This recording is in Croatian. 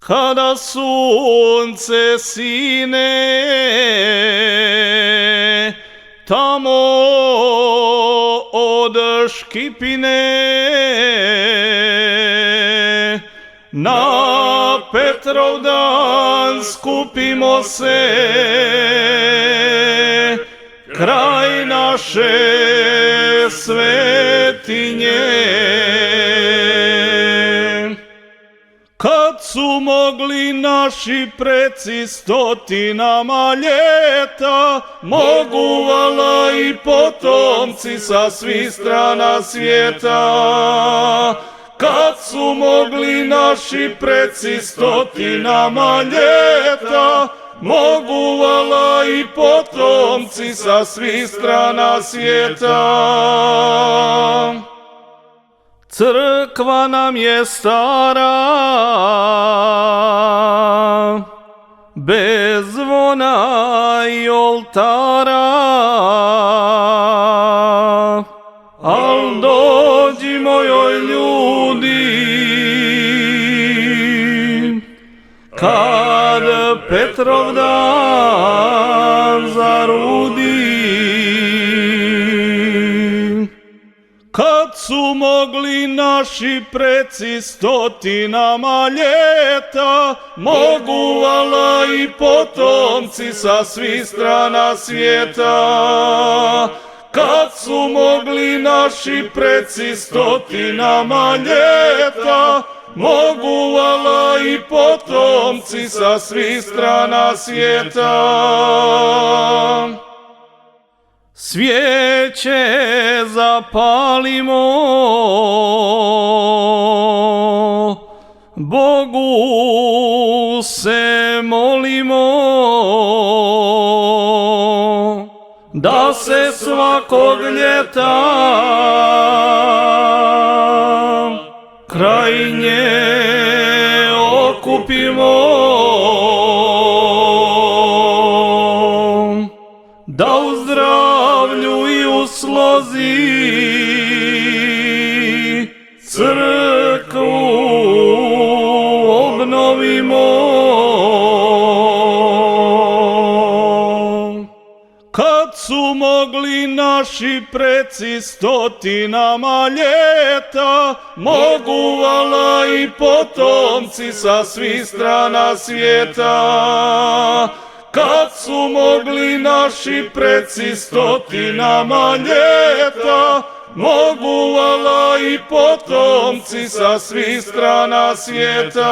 Kada sunce sine, tamo od Škipine, na Petrovdan skupimo se, kraj naše svetinje. Kad su mogli naši preci stotinama ljeta, mogu vala i potomci sa svih strana svijeta. Kad su mogli naši preci stotinama ljeta, mogu vala i potomci sa svih strana svijeta. Crkva nam je stara, bez zvona i oltara, al dođimo joj ljudi, kad Petrovdan zarudi. Kad su mogli naši preci stotinama ljeta, mogu vala i potomci sa svih strana svijeta. Kad su mogli naši preci stotinama ljeta, mogu vala i potomci sa svih strana svijeta. Svijeće zapalimo, Bogu se molimo, da se svakog ljeta kraj nje okupimo, da u zdravlju i u slozi crkvu obnovimo. Kad su mogli naši preci stotinama ljeta, mogu vala i potomci sa svih strana svijeta. Kad su mogli naši preci stotinama ljeta, mogu vala i potomci sa svih strana svijeta.